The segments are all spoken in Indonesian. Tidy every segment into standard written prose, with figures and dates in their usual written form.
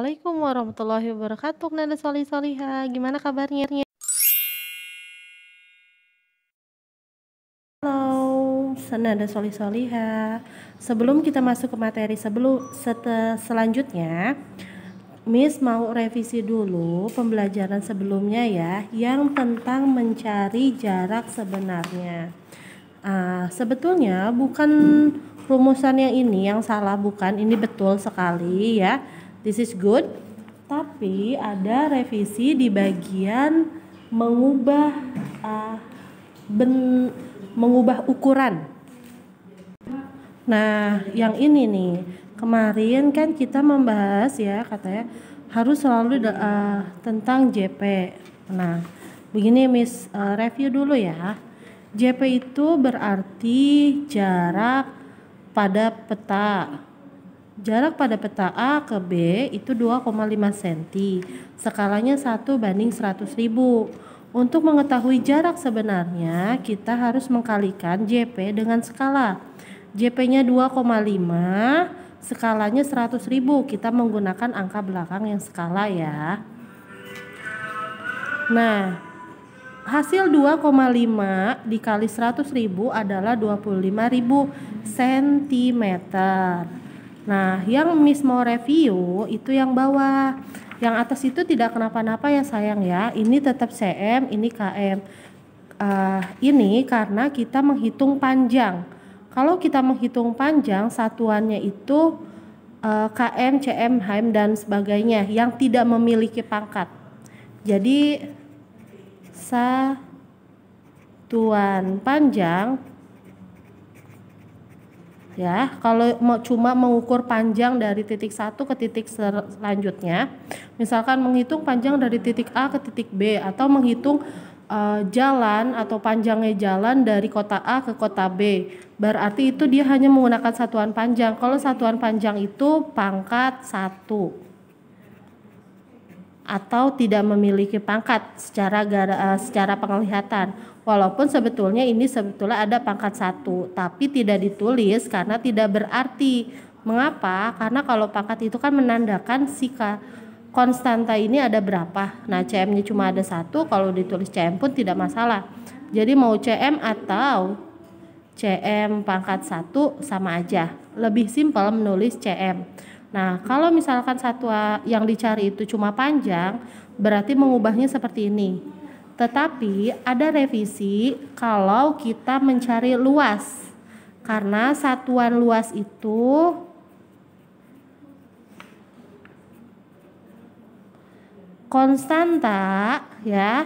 Assalamualaikum warahmatullahi wabarakatuh, Nada Solih-Soliha. Gimana kabarnya? Halo, Nada Solih-Soliha. Sebelum kita masuk ke materi selanjutnya, Miss mau revisi dulu pembelajaran sebelumnya ya, yang tentang mencari jarak sebenarnya. Sebetulnya bukan rumusan yang ini yang salah, bukan, ini betul sekali ya. This is good. Tapi ada revisi di bagian mengubah mengubah ukuran. Nah, yang ini nih, kemarin kan kita membahas ya, katanya harus selalu tentang JP. Nah, begini Miss, review dulu ya. JP itu berarti jarak pada peta. Jarak pada peta A ke B itu 2,5 cm. Skalanya 1/100.000. Untuk mengetahui jarak sebenarnya, kita harus mengkalikan JP dengan skala. JP-nya 2,5, skalanya 100.000. Kita menggunakan angka belakang yang skala ya. Nah, hasil 2,5 dikali 100.000 adalah 25.000 cm. Nah, yang Miss mau review itu yang bawah. Yang atas itu tidak kenapa-napa ya sayang ya. Ini tetap cm, ini km. Ini karena kita menghitung panjang. Kalau kita menghitung panjang, satuannya itu km, cm, hm, dan sebagainya yang tidak memiliki pangkat. Jadi satuan panjang ya, kalau cuma mengukur panjang dari titik 1 ke titik selanjutnya, misalkan menghitung panjang dari titik A ke titik B, atau menghitung jalan atau panjangnya jalan dari kota A ke kota B, berarti itu dia hanya menggunakan satuan panjang. Kalau satuan panjang itu pangkat 1 atau tidak memiliki pangkat secara penglihatan. Walaupun sebetulnya ada pangkat 1, tapi tidak ditulis karena tidak berarti. Mengapa? Karena kalau pangkat itu kan menandakan si konstanta ini ada berapa. Nah, cm-nya cuma ada 1, kalau ditulis cm pun tidak masalah. Jadi mau cm atau cm pangkat 1 sama aja. Lebih simpel menulis cm. Nah, kalau misalkan satuan yang dicari itu cuma panjang, berarti mengubahnya seperti ini. Tetapi ada revisi kalau kita mencari luas, karena satuan luas itu konstanta ya,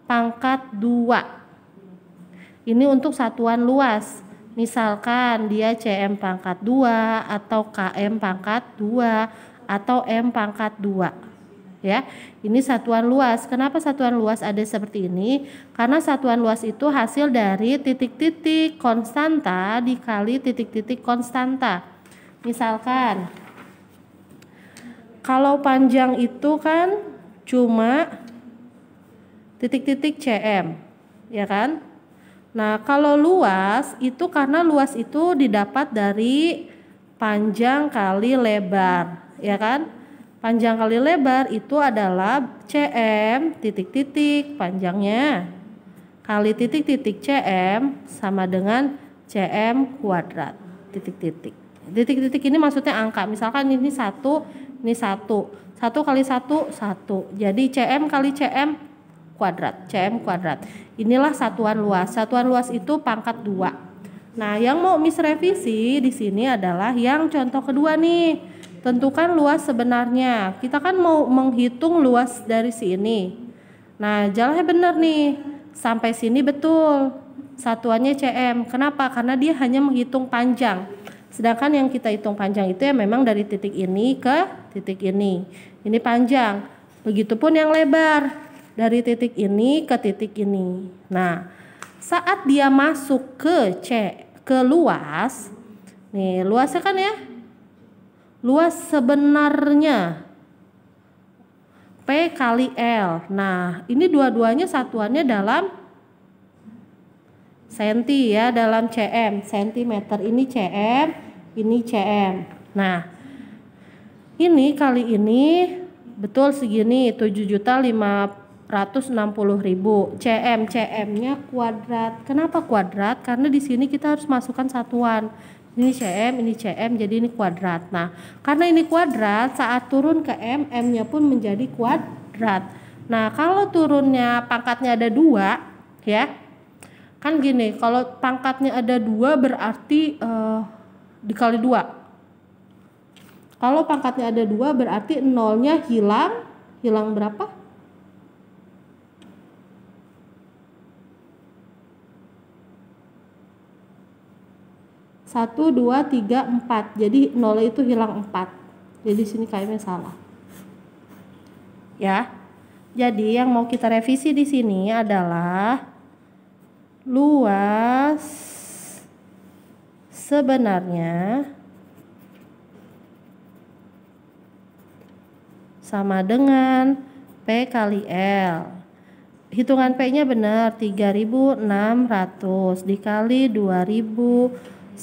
pangkat 2. Ini untuk satuan luas. Misalkan dia cm pangkat 2 atau km pangkat 2 atau m pangkat 2. Ya, ini satuan luas. Kenapa satuan luas ada seperti ini? Karena satuan luas itu hasil dari titik-titik konstanta dikali titik-titik konstanta. Misalkan kalau panjang itu kan cuma titik-titik cm, ya kan? Nah, kalau luas itu karena luas itu didapat dari panjang kali lebar, ya kan? Panjang kali lebar itu adalah cm titik-titik panjangnya kali titik-titik cm sama dengan cm kuadrat titik-titik. Titik-titik ini maksudnya angka. Misalkan ini 1, ini 1. 1 kali 1, 1. Jadi cm kali cm kuadrat, cm kuadrat. Inilah satuan luas. Satuan luas itu pangkat 2. Nah, yang mau Miss revisi di sini adalah yang contoh kedua nih. Tentukan luas sebenarnya. Kita kan mau menghitung luas dari sini. Nah, jalannya benar nih. Sampai sini betul. Satuannya cm. Kenapa? Karena dia hanya menghitung panjang. Sedangkan yang kita hitung panjang itu ya memang dari titik ini ke titik ini. Ini panjang. Begitupun yang lebar. Dari titik ini ke titik ini. Nah, saat dia masuk ke luas. Nih, luasnya kan ya. Luas sebenarnya P kali L. Nah, ini dua-duanya satuannya dalam senti ya, dalam cm, cm. Ini cm, ini cm. Nah, Ini kali ini betul segini 7.560.000. CM-nya kuadrat. Kenapa kuadrat? Karena di sini kita harus masukkan satuan. Ini CM, jadi ini kuadrat. Nah, karena ini kuadrat, saat turun ke M, M-nya pun menjadi kuadrat. Nah, kalau turunnya pangkatnya ada 2, ya. Kan gini, kalau pangkatnya ada 2 berarti dikali 2. Kalau pangkatnya ada 2 berarti nolnya hilang berapa? Satu, 2, 3, 4. Jadi nolnya itu hilang 4. Jadi sini kayaknya salah. Ya. Jadi yang mau kita revisi di sini adalah luas sebenarnya sama dengan P kali L. Hitungan P-nya benar, 3.600 dikali 2.100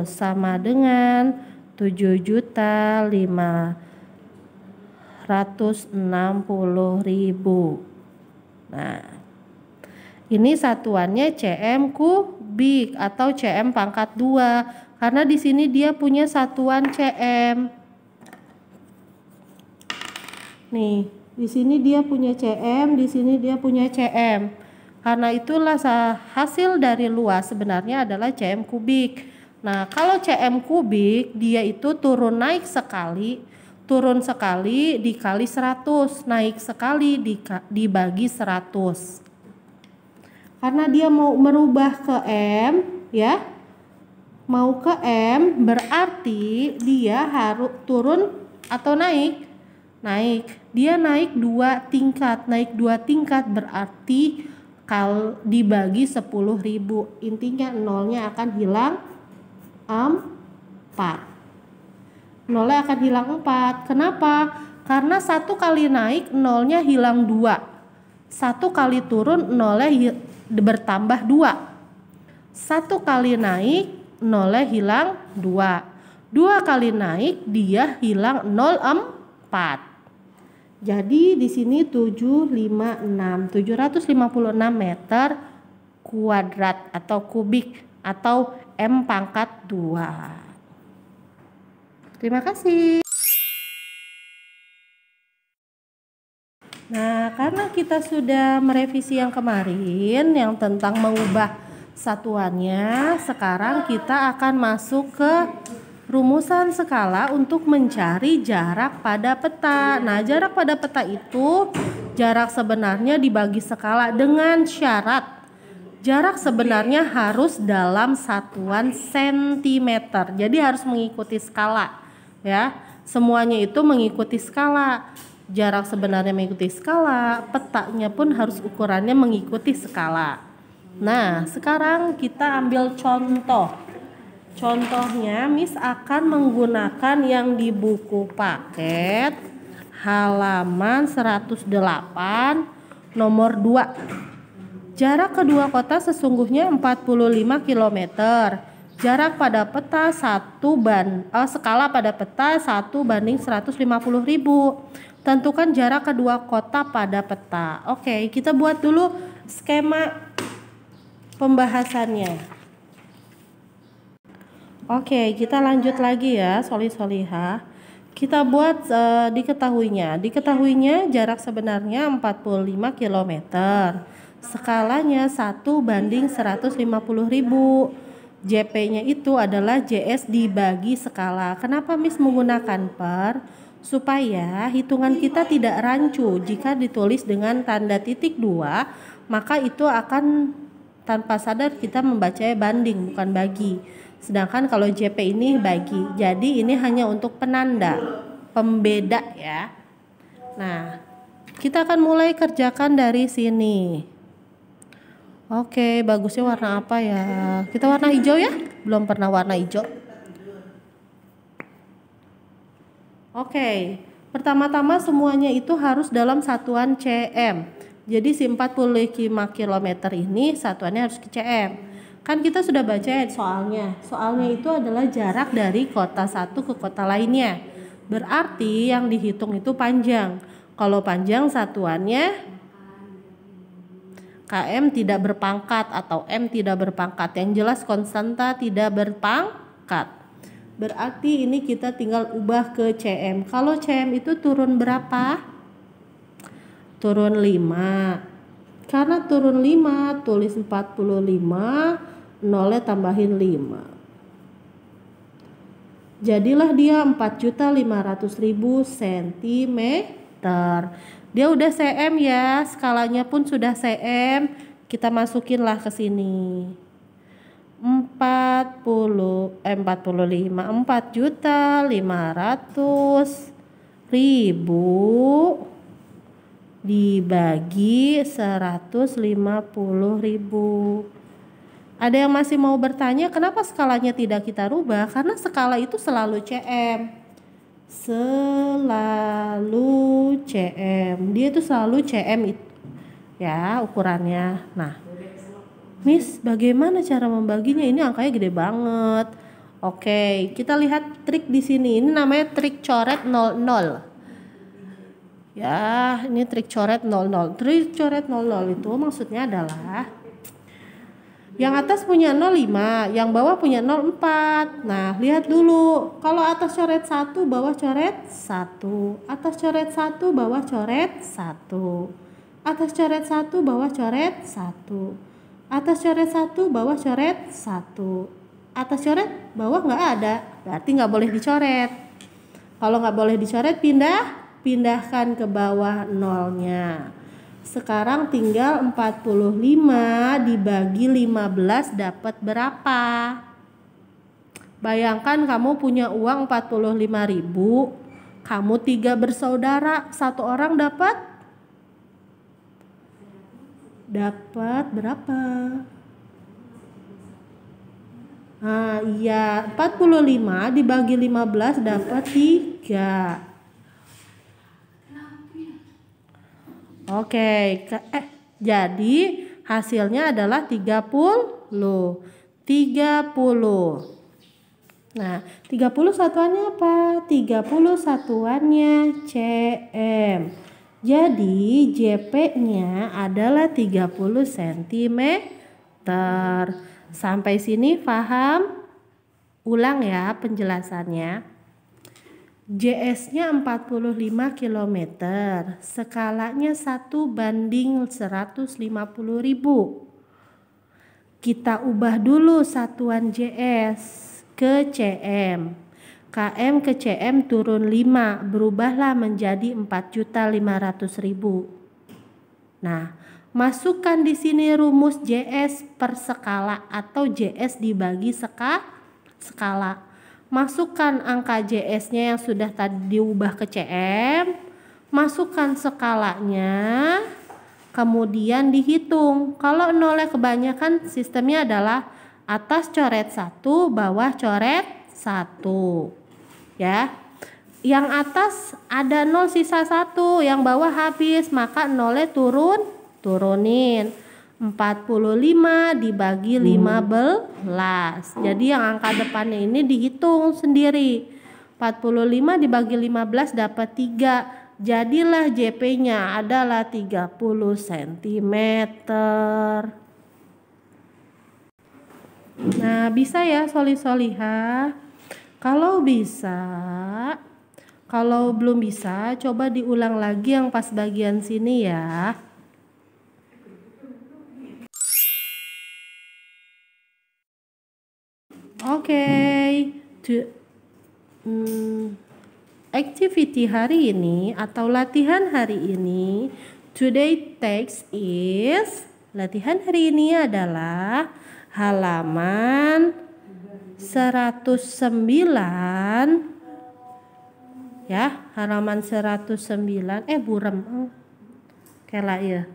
sama dengan 7.560.000. Nah, ini satuannya cm kubik atau cm pangkat 2 karena di sini dia punya satuan cm. Nih, di sini dia punya cm, di sini dia punya cm. Karena itulah hasil dari luas sebenarnya adalah cm kubik. Nah, kalau cm kubik dia itu turun naik sekali, turun sekali dikali 100, naik sekali dibagi 100. Karena dia mau merubah ke M, ya. Mau ke M berarti dia harus turun atau naik? Naik. Dia naik 2 tingkat. Naik 2 tingkat berarti kalau dibagi 10.000. Intinya nolnya akan hilang 4. Nolnya akan hilang 4. Kenapa? Karena 1 kali naik nolnya hilang 2. 1 kali turun nolnya bertambah 2. 1 kali naik nolnya hilang 2. 2 kali naik dia hilang 0,4. Jadi di sini 756 meter kuadrat atau kubik atau M pangkat 2. Terima kasih. Nah, karena kita sudah merevisi yang kemarin yang tentang mengubah satuannya, sekarang kita akan masuk ke rumusan skala untuk mencari jarak pada peta. Nah, jarak pada peta itu jarak sebenarnya dibagi skala dengan syarat jarak sebenarnya harus dalam satuan sentimeter. Jadi harus mengikuti skala, ya. Semuanya itu mengikuti skala. Jarak sebenarnya mengikuti skala, petanya pun harus ukurannya mengikuti skala. Nah, sekarang kita ambil contoh. Contohnya Miss akan menggunakan yang di buku paket halaman 108 nomor 2. Jarak kedua kota sesungguhnya 45 km. Jarak pada peta skala pada peta 1:150.000. Tentukan jarak kedua kota pada peta. Oke, kita buat dulu skema pembahasannya. Oke, kita lanjut lagi ya, Solihah. Kita buat diketahuinya. Diketahuinya jarak sebenarnya 45 km. Skalanya 1:150.000. JP-nya itu adalah JS dibagi skala. Kenapa Miss menggunakan per? Supaya hitungan kita tidak rancu. Jika ditulis dengan tanda titik 2, maka itu akan tanpa sadar kita membacanya banding bukan bagi. Sedangkan kalau JP ini bagi. Jadi ini hanya untuk penanda, pembeda ya. Nah, kita akan mulai kerjakan dari sini. Oke, bagusnya warna apa ya? Kita warna hijau ya? Belum pernah warna hijau. Oke, pertama-tama semuanya itu harus dalam satuan cm. Jadi si 45 km ini satuannya harus ke cm. Kan kita sudah baca soalnya. Soalnya itu adalah jarak dari kota satu ke kota lainnya. Berarti yang dihitung itu panjang. Kalau panjang satuannya km tidak berpangkat atau m tidak berpangkat. Yang jelas konstanta tidak berpangkat. Berarti ini kita tinggal ubah ke cm. Kalau cm itu turun berapa? Turun 5. Karena turun 5, tulis 45, nolnya tambahin 5. Jadilah dia 4.500.000 cm. Dia udah cm ya, skalanya pun sudah cm. Kita masukinlah ke sini. 4.500.000 dibagi 150.000. Ada yang masih mau bertanya kenapa skalanya tidak kita rubah? Karena skala itu selalu cm. Selalu cm. Dia itu selalu cm itu. Ya, ukurannya. Nah, Miss, bagaimana cara membaginya? Ini angkanya gede banget. Oke, kita lihat trik di sini. Ini namanya trik coret 00. Ya, ini trik coret 00. Trik coret 00 itu maksudnya adalah yang atas punya 05, yang bawah punya 04. Nah, lihat dulu. Kalau atas coret 1, bawah coret 1. Atas coret 1, bawah coret 1. Atas coret 1, bawah coret 1. Atas coret 1, bawah coret 1. Atas coret, bawah nggak ada. Berarti nggak boleh dicoret. Kalau nggak boleh dicoret, pindahkan ke bawah nolnya. Sekarang tinggal 45 dibagi 15 dapat berapa? Bayangkan kamu punya uang 45.000, kamu 3 bersaudara, satu orang dapat berapa? Nah, iya, 45 dibagi 15 dapat 3. Oke, jadi hasilnya adalah 30. 30. Nah, 30 satuannya apa? 30 satuannya cm. Jadi JP-nya adalah 30 cm. Sampai sini paham? Ulang ya penjelasannya. JS-nya 45 km, skalanya 1:150.000. Kita ubah dulu satuan JS ke cm. KM ke cm turun 5, berubahlah menjadi 4.500.000. Nah, masukkan di sini rumus JS per skala atau JS dibagi skala. Masukkan angka JS-nya yang sudah tadi diubah ke cm, masukkan skalanya, kemudian dihitung. Kalau nolnya kebanyakan, sistemnya adalah atas coret 1, bawah coret 1. Ya. Yang atas ada 0 sisa 1, yang bawah habis, maka nolnya turunin. 45 dibagi 15. Jadi yang angka depannya ini dihitung sendiri. 45 dibagi 15 dapat 3. Jadilah JP-nya adalah 30 cm. Nah, bisa ya soli-soliha. Kalau bisa, kalau belum bisa, coba diulang lagi yang pas bagian sini ya. Activity hari ini atau latihan hari ini, today text is, latihan hari ini adalah halaman 109 ya, halaman 109 buram kela ya.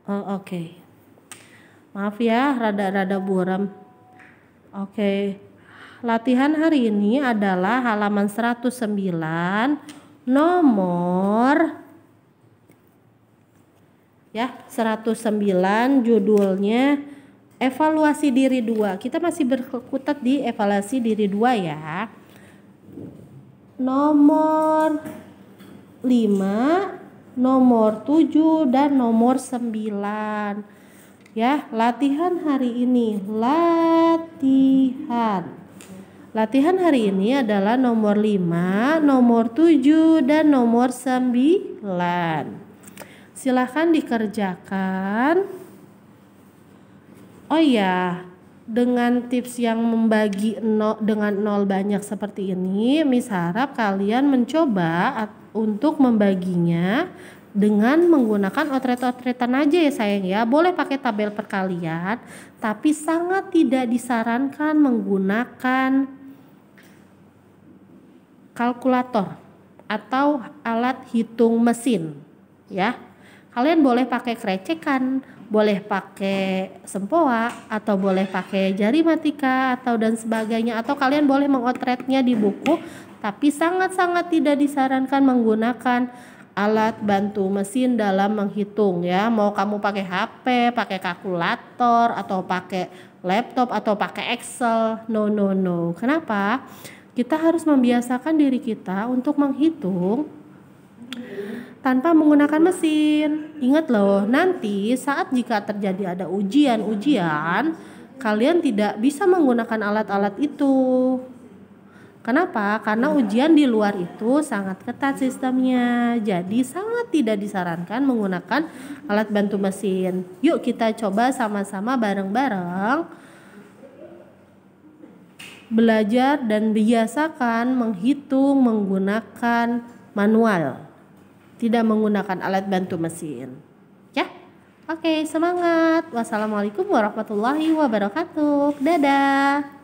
Oke. Maaf ya, rada-rada buram. Oke. Latihan hari ini adalah halaman 109 nomor 109, judulnya Evaluasi diri 2. Kita masih berkutat di evaluasi diri 2 ya. Nomor 5, nomor 7 dan nomor 9. Ya, latihan hari ini. Latihan hari ini adalah nomor 5, nomor 7 dan nomor 9. Silahkan dikerjakan. Oh iya, dengan tips yang membagi dengan 0 banyak seperti ini, Miss harap kalian mencoba untuk membaginya dengan menggunakan otret-otretan aja ya sayang ya. Boleh pakai tabel perkalian, tapi sangat tidak disarankan menggunakan kalkulator atau alat hitung mesin ya. Kalian boleh pakai krecekan, boleh pakai sempoa, atau boleh pakai jari matika atau dan sebagainya, atau kalian boleh mengotretnya di buku, tapi sangat-sangat tidak disarankan menggunakan alat bantu mesin dalam menghitung ya. Mau kamu pakai HP, pakai kalkulator, atau pakai laptop, atau pakai Excel, no. Kenapa? Kita harus membiasakan diri kita untuk menghitung tanpa menggunakan mesin. Ingat loh, nanti saat jika terjadi ada ujian, kalian tidak bisa menggunakan alat-alat itu. Kenapa? Karena ujian di luar itu sangat ketat sistemnya. Jadi sangat tidak disarankan menggunakan alat bantu mesin. Yuk kita coba sama-sama bareng-bareng belajar dan biasakan menghitung menggunakan manual, tidak menggunakan alat bantu mesin ya. Oke, semangat. Wassalamualaikum warahmatullahi wabarakatuh. Dadah.